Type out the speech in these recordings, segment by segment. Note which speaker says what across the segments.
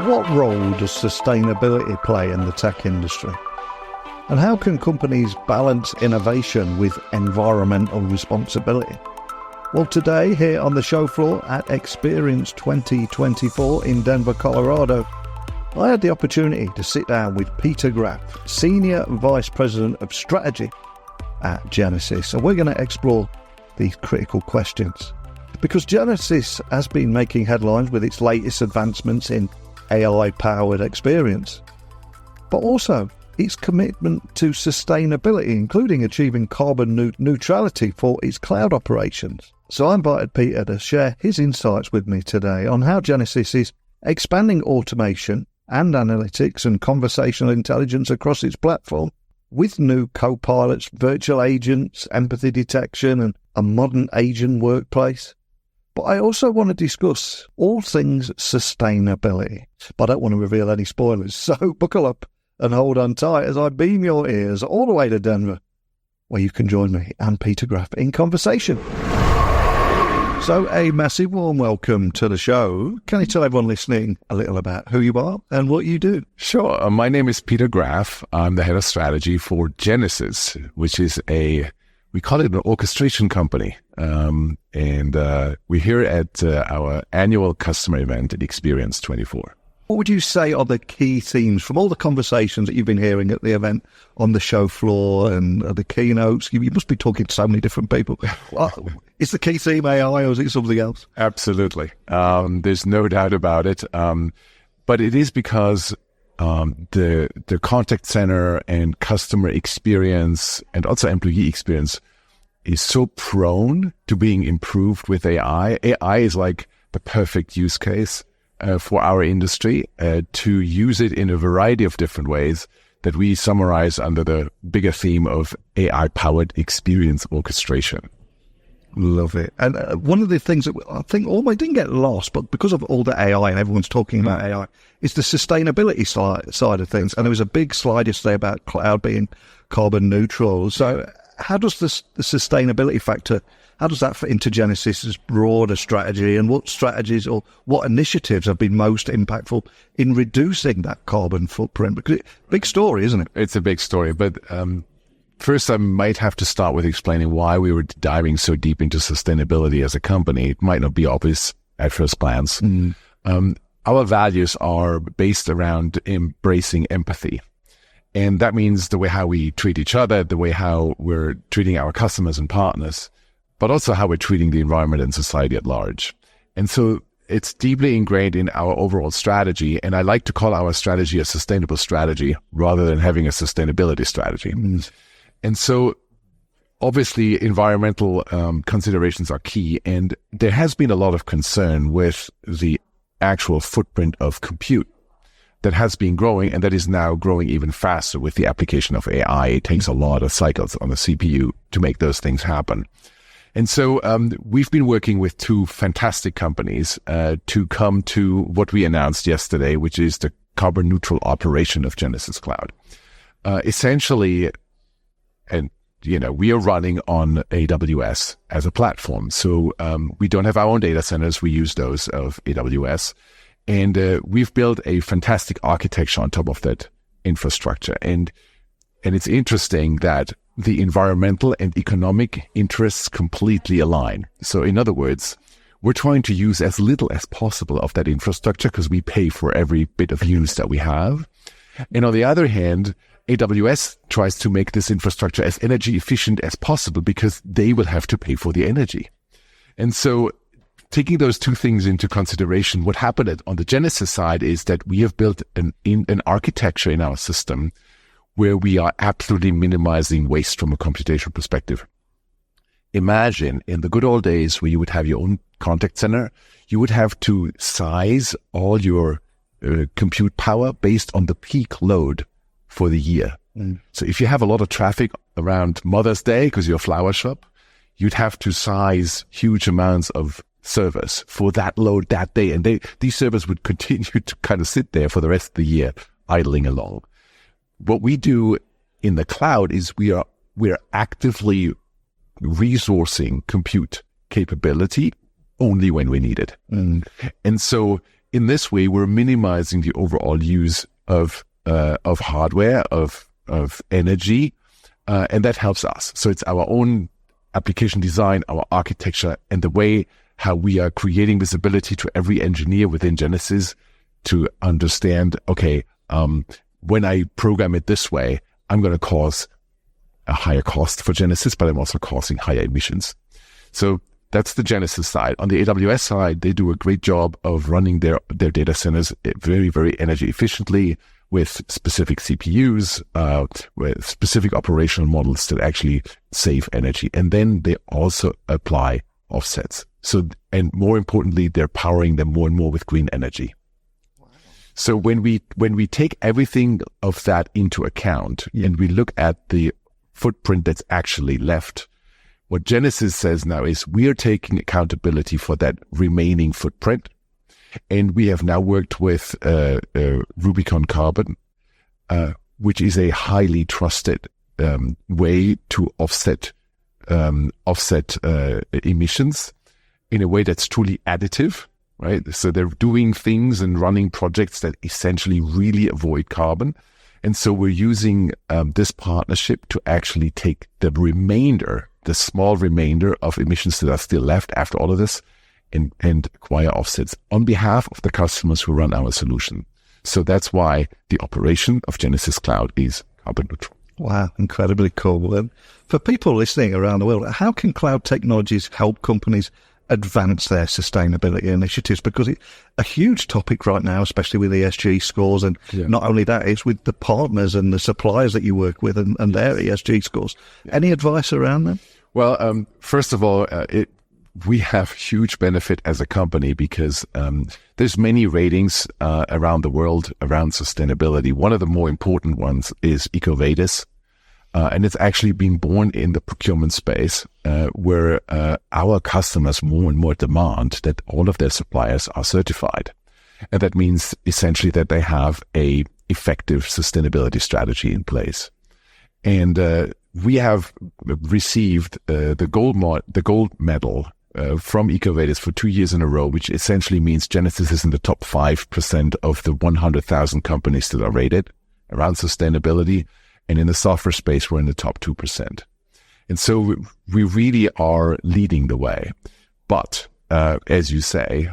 Speaker 1: What role does sustainability play in the tech industry? And how can companies balance innovation with environmental responsibility? Well, today, here on the show floor at Xperience 2024 in Denver, Colorado, I had the opportunity to sit down with Peter Graf, Senior Vice President of Strategy at Genesys. And we're going to explore these critical questions. Because Genesys has been making headlines with its latest advancements in AI-powered experience, but also its commitment to sustainability, including achieving carbon neutrality for its cloud operations. So I invited Peter to share his insights with me today on how Genesys is expanding automation and analytics and conversational intelligence across its platform with new Copilots, virtual agents, empathy detection, and a modern agent workplace. But I also want to discuss all things sustainability. But I don't want to reveal any spoilers, so buckle up and hold on tight as I beam your ears all the way to Denver, where you can join me and Peter Graf in conversation. So a massive warm welcome to the show. Can you tell everyone listening a little about who you are and what you do?
Speaker 2: Sure. My name is Peter Graf. I'm the head of strategy for Genesys, which is we call it an orchestration company. We're here at our annual customer event at Xperience 24.
Speaker 1: What would you say are the key themes from all the conversations that you've been hearing at the event, on the show floor and the keynotes? You must be talking to so many different people. Is the key theme AI or is it something else?
Speaker 2: Absolutely. There's no doubt about it. But it is because the contact center and customer experience and also employee experience is so prone to being improved with AI. AI is like the perfect use case for our industry to use it in a variety of different ways that we summarize under the bigger theme of AI-powered experience orchestration.
Speaker 1: Love it. And one of the things that I think almost didn't get lost, but because of all the AI and everyone's talking about AI, is the sustainability side of things. And there was a big slide yesterday about cloud being carbon neutral. So how does the sustainability factor, how does that fit into Genesys' broader strategy, and what strategies or what initiatives have been most impactful in reducing that carbon footprint? Because it's a big story, isn't it?
Speaker 2: It's a big story, but first I might have to start with explaining why we were diving so deep into sustainability as a company. It might not be obvious at first glance. Our values are based around embracing empathy. And that means the way how we treat each other, the way how we're treating our customers and partners, but also how we're treating the environment and society at large. And so it's deeply ingrained in our overall strategy. And I like to call our strategy a sustainable strategy rather than having a sustainability strategy. And so obviously environmental considerations are key. And there has been a lot of concern with the actual footprint of compute that has been growing, and that is now growing even faster with the application of AI. It takes a lot of cycles on the CPU to make those things happen. And so we've been working with two fantastic companies to come to what we announced yesterday, which is the carbon neutral operation of Genesys Cloud. Essentially, and we are running on AWS as a platform. So we don't have our own data centers. We use those of AWS. And we've built a fantastic architecture on top of that infrastructure. And it's interesting that the environmental and economic interests completely align. So in other words, we're trying to use as little as possible of that infrastructure because we pay for every bit of use that we have. And on the other hand, AWS tries to make this infrastructure as energy efficient as possible because they will have to pay for the energy. And so taking those two things into consideration, what happened on the Genesys side is that we have built an architecture in our system where we are absolutely minimizing waste from a computational perspective. Imagine in the good old days where you would have your own contact center, you would have to size all your compute power based on the peak load for the year. So if you have a lot of traffic around Mother's Day because you're a flower shop, you'd have to size huge amounts of servers for that load that day. And these servers would continue to kind of sit there for the rest of the year, idling along. What we do in the cloud is we're actively resourcing compute capability only when we need it. And so in this way, we're minimizing the overall use of hardware, of energy, and that helps us. So it's our own application design, our architecture, and the way how we are creating visibility to every engineer within Genesys to understand, okay, when I program it this way, I'm going to cause a higher cost for Genesys, but I'm also causing higher emissions. So that's the Genesys side. On the AWS side, they do a great job of running their data centers very, very energy efficiently with specific CPUs, with specific operational models that actually save energy. And then they also apply offsets. So, and more importantly, they're powering them more and more with green energy. Wow. So when we take everything of that into account and we look at the footprint that's actually left, what Genesys says now is we are taking accountability for that remaining footprint. And we have now worked with Rubicon Carbon, which is a highly trusted way to offset emissions in a way that's truly additive, right? So they're doing things and running projects that essentially really avoid carbon. And so we're using this partnership to actually take the remainder, the small remainder of emissions that are still left after all of this, and acquire offsets on behalf of the customers who run our solution. So that's why the operation of Genesys Cloud is carbon neutral.
Speaker 1: Wow, incredibly cool. And for people listening around the world, how can cloud technologies help companies advance their sustainability initiatives? Because it's a huge topic right now, especially with ESG scores. And not only that, it's with the partners and the suppliers that you work with and their ESG scores. Yeah. Any advice around them?
Speaker 2: Well, first of all, we have huge benefit as a company because there's many ratings around the world around sustainability. One of the more important ones is EcoVadis, and it's actually been born in the procurement space where our customers more and more demand that all of their suppliers are certified. And that means essentially that they have a effective sustainability strategy in place. And we have received the gold medal from EcoVadis for 2 years in a row, which essentially means Genesys is in the top 5% of the 100,000 companies that are rated around sustainability. And in the software space, we're in the top 2%. And so we really are leading the way. But as you say,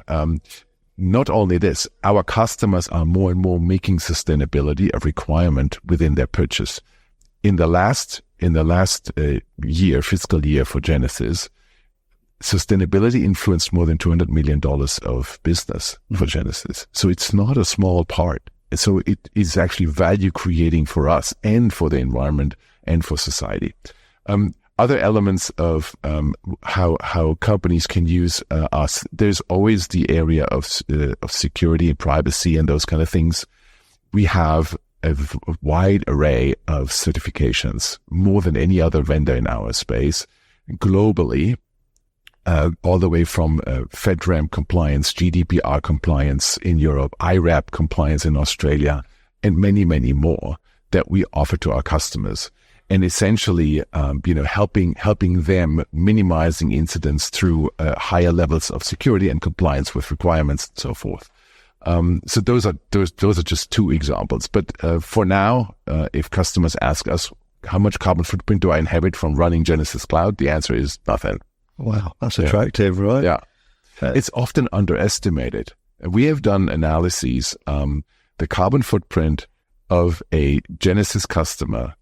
Speaker 2: not only this, our customers are more and more making sustainability a requirement within their purchase. In the last year, fiscal year for Genesys, sustainability influenced more than $200 million of business for Genesys. So it's not a small part. So it is actually value creating for us and for the environment and for society. Other elements of how companies can use us, there's always the area of security and privacy and those kind of things. We have a wide array of certifications, more than any other vendor in our space, globally. All the way from FedRAMP compliance, GDPR compliance in Europe, IRAP compliance in Australia, and many, many more that we offer to our customers. And essentially, helping them minimizing incidents through higher levels of security and compliance with requirements and so forth. So those are just two examples. But for now, if customers ask us, how much carbon footprint do I inherit from running Genesys Cloud? The answer is nothing.
Speaker 1: Wow, that's attractive, right?
Speaker 2: Yeah. It's often underestimated. We have done analyses, the carbon footprint of a Genesys customer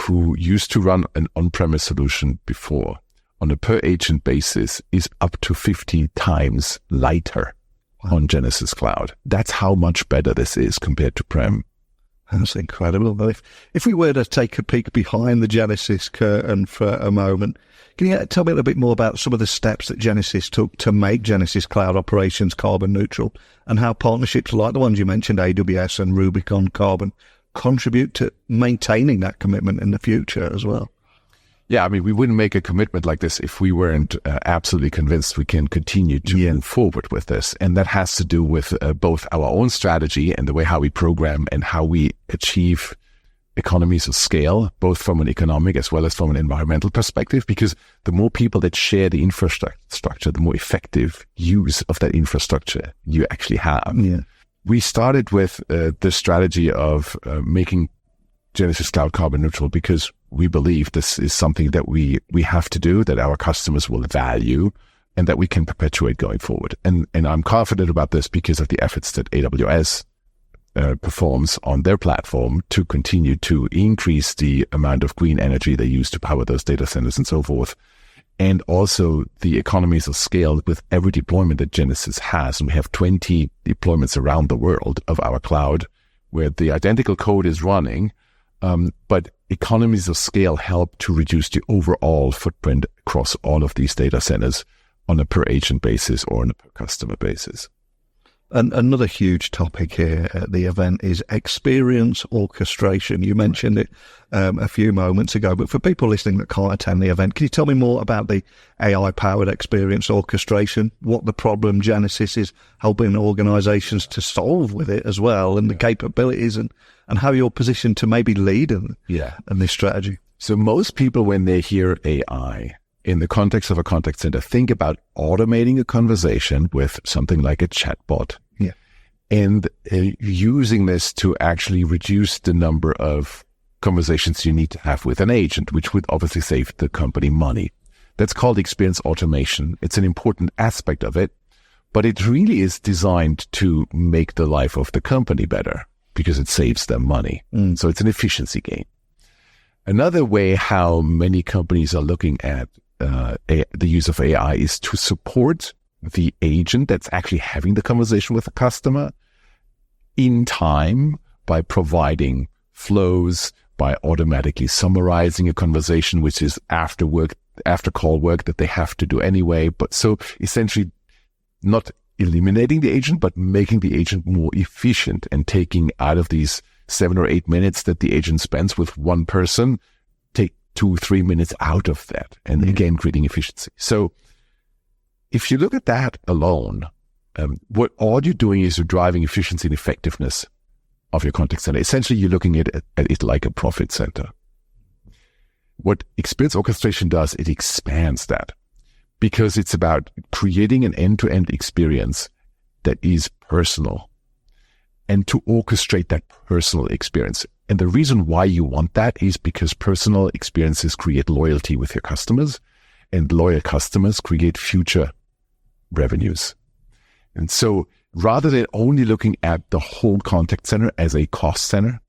Speaker 2: who used to run an on-premise solution before on a per agent basis is up to 50 times lighter on Genesys Cloud. That's how much better this is compared to Prem.
Speaker 1: That's incredible. Well, if we were to take a peek behind the Genesys curtain for a moment, can you tell me a little bit more about some of the steps that Genesys took to make Genesys Cloud operations carbon neutral and how partnerships like the ones you mentioned, AWS and Rubicon Carbon, contribute to maintaining that commitment in the future as well?
Speaker 2: Yeah, I mean, we wouldn't make a commitment like this if we weren't absolutely convinced we can continue to move forward with this. And that has to do with both our own strategy and the way how we program and how we achieve economies of scale, both from an economic as well as from an environmental perspective, because the more people that share the infrastructure, the more effective use of that infrastructure you actually have.
Speaker 1: Yeah.
Speaker 2: We started with the strategy of making Genesys Cloud carbon neutral because we believe this is something that we have to do, that our customers will value, and that we can perpetuate going forward. And I'm confident about this because of the efforts that AWS performs on their platform to continue to increase the amount of green energy they use to power those data centers and so forth. And also the economies of scale with every deployment that Genesys has. And we have 20 deployments around the world of our cloud where the identical code is running, but economies of scale help to reduce the overall footprint across all of these data centers on a per agent basis or on a per customer basis.
Speaker 1: And another huge topic here at the event is experience orchestration. You mentioned it a few moments ago, but for people listening that can't attend the event, can you tell me more about the AI-powered experience orchestration, what the problem Genesys is helping organizations to solve with it as well, and the capabilities and how you're positioned to maybe lead in this strategy?
Speaker 2: So most people, when they hear AI, in the context of a contact center, think about automating a conversation with something like a chatbot, and using this to actually reduce the number of conversations you need to have with an agent, which would obviously save the company money. That's called experience automation. It's an important aspect of it, but it really is designed to make the life of the company better because it saves them money. So it's an efficiency gain. Another way how many companies are looking at the use of AI is to support the agent that's actually having the conversation with the customer in time by providing flows, by automatically summarizing a conversation, which is after call work that they have to do anyway. But so essentially not eliminating the agent, but making the agent more efficient and taking out of these 7 or 8 minutes that the agent spends with one person, take 2-3 minutes out of that, and again, creating efficiency. So if you look at that alone, what all you're doing is you're driving efficiency and effectiveness of your contact center. Essentially, you're looking at it like a profit center. What experience orchestration does, it expands that because it's about creating an end-to-end experience that is personal and to orchestrate that personal experience. And the reason why you want that is because personal experiences create loyalty with your customers, and loyal customers create future revenues. And so rather than only looking at the whole contact center as a cost center,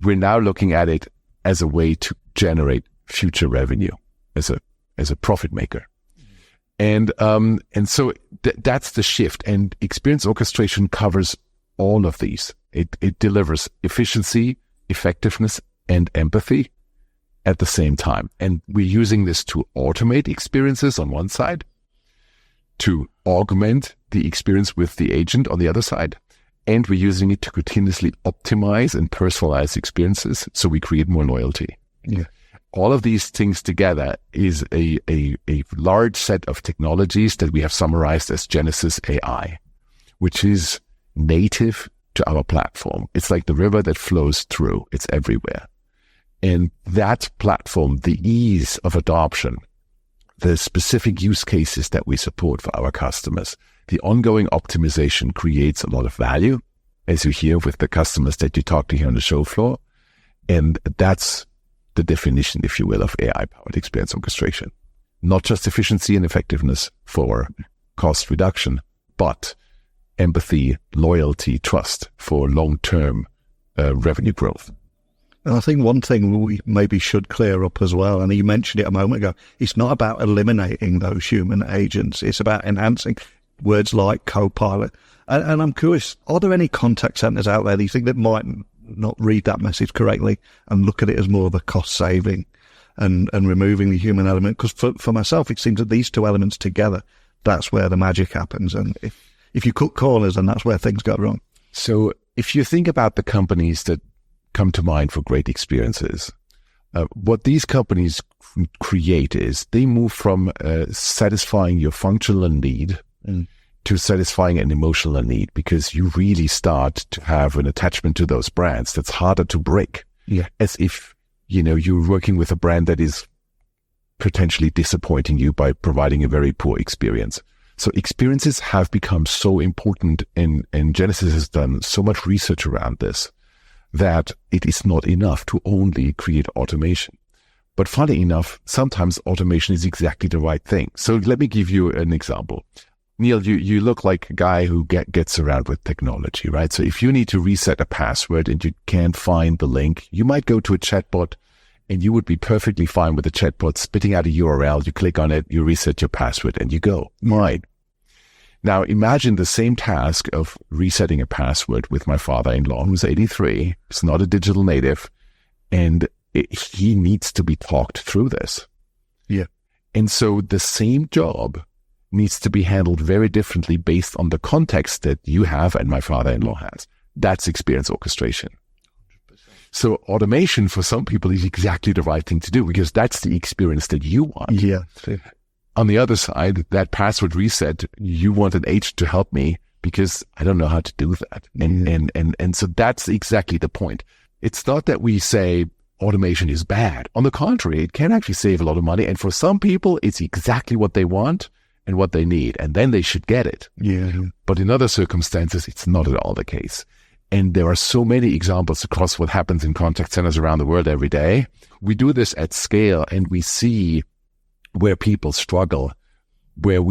Speaker 2: we're now looking at it as a way to generate future revenue, as a profit maker. And so that's the shift. And experience orchestration covers all of these. It delivers efficiency, effectiveness, and empathy at the same time. And we're using this to automate experiences on one side, to augment the experience with the agent on the other side, and we're using it to continuously optimize and personalize experiences so we create more loyalty. Yeah. All of these things together is a large set of technologies that we have summarized as Genesys AI, which is native to our platform. It's like the river that flows through. It's everywhere. And that platform, the ease of adoption, the specific use cases that we support for our customers, the ongoing optimization creates a lot of value, as you hear with the customers that you talk to here on the show floor. And that's the definition, if you will, of AI-powered experience orchestration. Not just efficiency and effectiveness for cost reduction, but empathy, loyalty, trust for long-term revenue growth.
Speaker 1: And I think one thing we maybe should clear up as well, and you mentioned it a moment ago, it's not about eliminating those human agents. It's about enhancing words like Copilot. And I'm curious, are there any contact centers out there that you think that might not read that message correctly and look at it as more of a cost saving and removing the human element? Because for myself, it seems that these two elements together, that's where the magic happens. And if you cut corners, then that's where things go wrong.
Speaker 2: So if you think about the companies that come to mind for great experiences, what these companies create is they move from satisfying your functional need to satisfying an emotional need, because you really start to have an attachment to those brands that's harder to break. as if, you're working with a brand that is potentially disappointing you by providing a very poor experience. So experiences have become so important, and Genesys has done so much research around this that it is not enough to only create automation. But funny enough, sometimes automation is exactly the right thing. So let me give you an example. Neil, you look like a guy who gets around with technology, right? So if you need to reset a password and you can't find the link, you might go to a chatbot, and you would be perfectly fine with the chatbot spitting out a URL. You click on it, you reset your password, and you go. Right. Now imagine the same task of resetting a password with my father-in-law, who's 83. He's not a digital native, and he needs to be talked through this.
Speaker 1: Yeah.
Speaker 2: And so the same job needs to be handled very differently based on the context that you have and my father-in-law has. That's experience orchestration. 100%. So automation for some people is exactly the right thing to do, because that's the experience that you want.
Speaker 1: Yeah.
Speaker 2: On the other side, that password reset, you want an agent to help me because I don't know how to do that. And so that's exactly the point. It's not that we say automation is bad. On the contrary, it can actually save a lot of money. And for some people, it's exactly what they want and what they need. And then they should get it.
Speaker 1: Yeah.
Speaker 2: But in other circumstances, it's not at all the case. And there are so many examples across what happens in contact centers around the world every day. We do this at scale, and we see where people struggle, where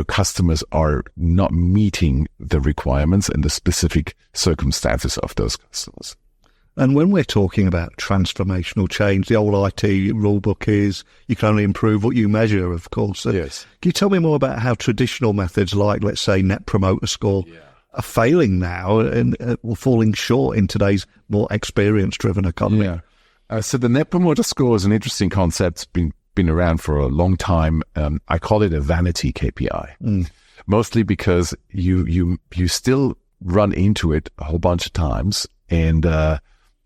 Speaker 2: customers are not meeting the requirements and the specific circumstances of those customers.
Speaker 1: And when we're talking about transformational change, the old IT rulebook is you can only improve what you measure, of course.
Speaker 2: Yes.
Speaker 1: Can you tell me more about how traditional methods like, let's say, Net Promoter Score are failing now and falling short in today's more experience-driven economy?
Speaker 2: Yeah. So the Net Promoter Score is an interesting concept. It's been around for a long time. I call it a vanity KPI, mostly because you still run into it a whole bunch of times, and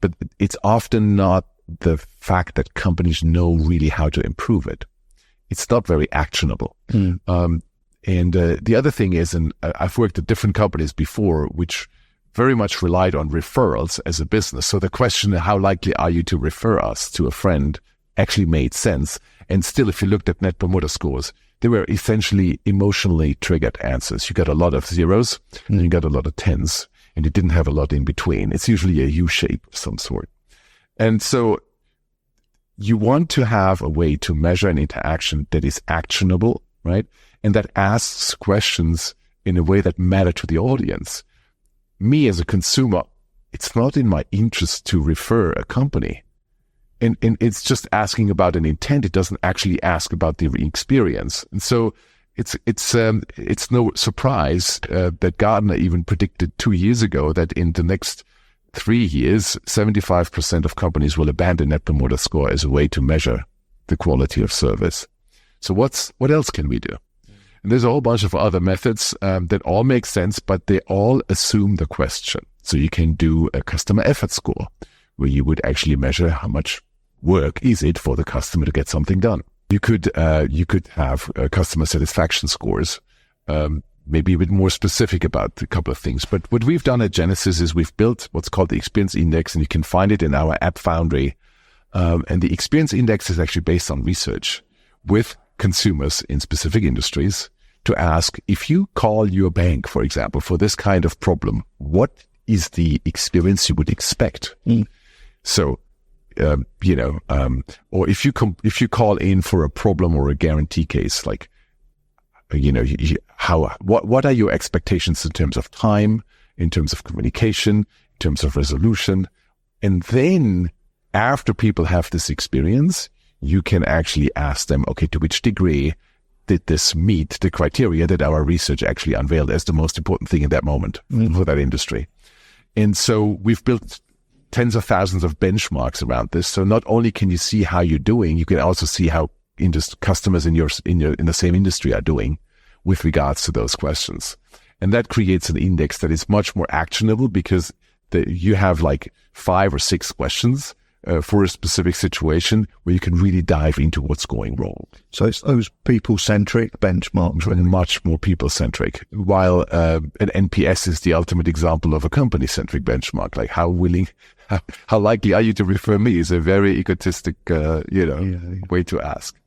Speaker 2: but it's often not the fact that companies know really how to improve it. It's not very actionable. And the other thing is, and I've worked at different companies before, which very much relied on referrals as a business. So the question, how likely are you to refer us to a friend, actually made sense. And still, if you looked at Net Promoter Scores, they were essentially emotionally triggered answers. You got a lot of zeros and you got a lot of tens, and you didn't have a lot in between. It's usually a U shape of some sort. And so you want to have a way to measure an interaction that is actionable, right? And that asks questions in a way that matter to the audience. Me as a consumer, it's not in my interest to refer a company. And it's just asking about an intent. It doesn't actually ask about the experience. And so it's no surprise that Gartner even predicted 2 years ago that in the next 3 years, 75% of companies will abandon Net Promoter Score as a way to measure the quality of service. So what else can we do? And there's a whole bunch of other methods that all make sense, but they all assume the question. So you can do a customer effort score, where you would actually measure how much work is it for the customer to get something done. You could have customer satisfaction scores, maybe a bit more specific about a couple of things. But what we've done at Genesys is we've built what's called the Experience Index, and you can find it in our App Foundry. And the Experience Index is actually based on research with consumers in specific industries to ask, if you call your bank, for example, for this kind of problem, what is the experience you would expect? So, or if you call in for a problem or a guarantee case, like, what are your expectations in terms of time, in terms of communication, in terms of resolution? And then after people have this experience, you can actually ask them, okay, to which degree did this meet the criteria that our research actually unveiled as the most important thing in that moment for that industry? And so we've built tens of thousands of benchmarks around this. So not only can you see how you're doing, you can also see how customers in the same industry are doing with regards to those questions. And that creates an index that is much more actionable, because you have like 5 or 6 questions for a specific situation where you can really dive into what's going wrong.
Speaker 1: So it's those people-centric benchmarks.
Speaker 2: Really. Much more people-centric, while an NPS is the ultimate example of a company-centric benchmark. Like how willing how likely are you to refer me is a very egotistic, way to ask.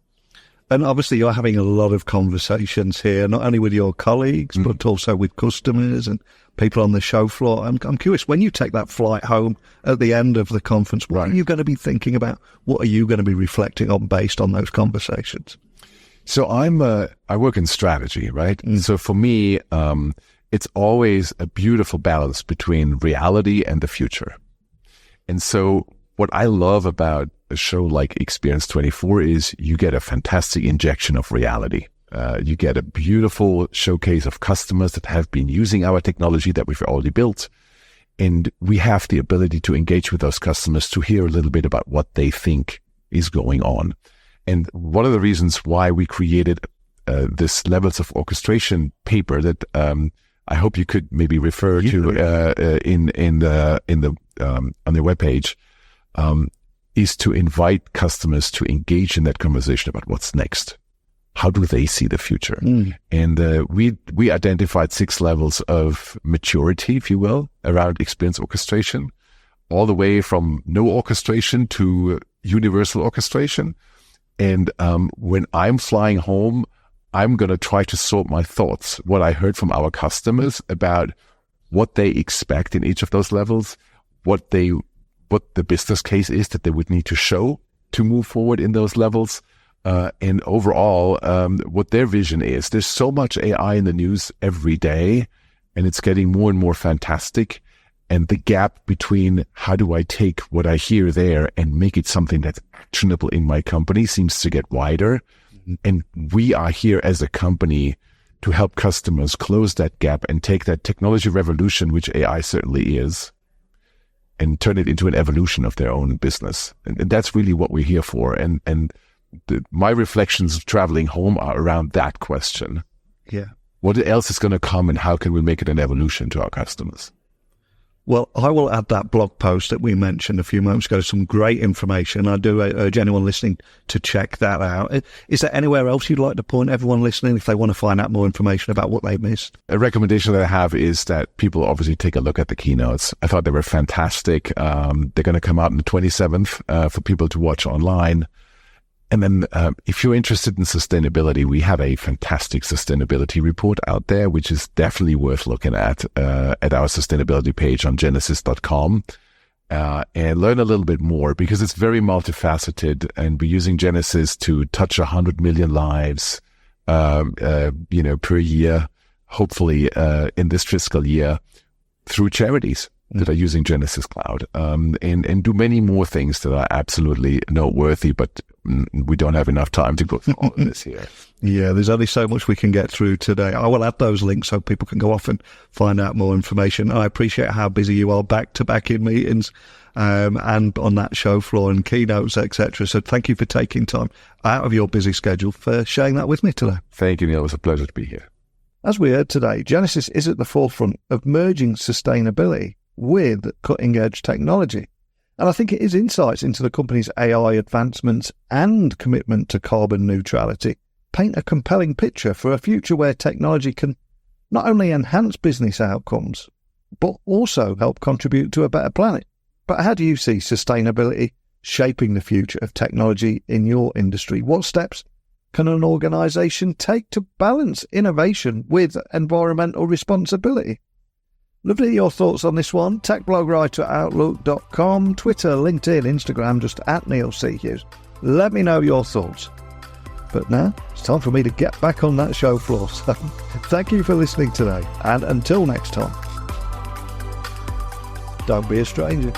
Speaker 1: And obviously you're having a lot of conversations here, not only with your colleagues, but also with customers and people on the show floor. I'm curious, when you take that flight home at the end of the conference, what are you going to be thinking about? What are you going to be reflecting on based on those conversations?
Speaker 2: So I work in strategy, right? So for me, it's always a beautiful balance between reality and the future. And so what I love about a show like Xperience 24 is you get a fantastic injection of reality. You get a beautiful showcase of customers that have been using our technology that we've already built. And we have the ability to engage with those customers to hear a little bit about what they think is going on. And one of the reasons why we created this levels of orchestration paper that I hope you could maybe refer to on their webpage, is to invite customers to engage in that conversation about what's next. How do they see the future? And we identified 6 levels of maturity, if you will, around experience orchestration, all the way from no orchestration to universal orchestration. And when I'm flying home, I'm going to try to sort my thoughts, what I heard from our customers about what they expect in each of those levels, what the business case is that they would need to show to move forward in those levels, and overall, what their vision is. There's so much AI in the news every day, and it's getting more and more fantastic. And the gap between how do I take what I hear there and make it something that's actionable in my company seems to get wider. And we are here as a company to help customers close that gap and take that technology revolution, which AI certainly is, and turn it into an evolution of their own business. And that's really what we're here for. And my reflections of traveling home are around that question.
Speaker 1: Yeah.
Speaker 2: What else is going to come and how can we make it an evolution to our customers?
Speaker 1: Well, I will add that blog post that we mentioned a few moments ago, some great information. I do urge anyone listening to check that out. Is there anywhere else you'd like to point everyone listening if they want to find out more information about what they missed?
Speaker 2: A recommendation that I have is that people obviously take a look at the keynotes. I thought they were fantastic. They're going to come out on the 27th for people to watch online. And then if you're interested in sustainability, we have a fantastic sustainability report out there, which is definitely worth looking at our sustainability page on genesys.com, and learn a little bit more because it's very multifaceted, and we're using Genesys to touch 100 million lives, per year, hopefully in this fiscal year, through charities that are using Genesys Cloud, and do many more things that are absolutely noteworthy, but we don't have enough time to go through all of this here.
Speaker 1: Yeah, there's only so much we can get through today. I will add those links so people can go off and find out more information. I appreciate how busy you are back-to-back in meetings and on that show floor and keynotes, etc. So thank you for taking time out of your busy schedule for sharing that with me today.
Speaker 2: Thank you, Neil. It was a pleasure to be here.
Speaker 1: As we heard today, Genesys is at the forefront of merging sustainability with cutting-edge technology. And I think it is insights into the company's AI advancements and commitment to carbon neutrality paint a compelling picture for a future where technology can not only enhance business outcomes, but also help contribute to a better planet. But how do you see sustainability shaping the future of technology in your industry? What steps can an organization take to balance innovation with environmental responsibility? Love to hear your thoughts on this one. techblogwriter@outlook.com, Twitter, LinkedIn, Instagram, just @NeilC. Let me know your thoughts. But now it's time for me to get back on that show floor. So thank you for listening today. And until next time, don't be a stranger.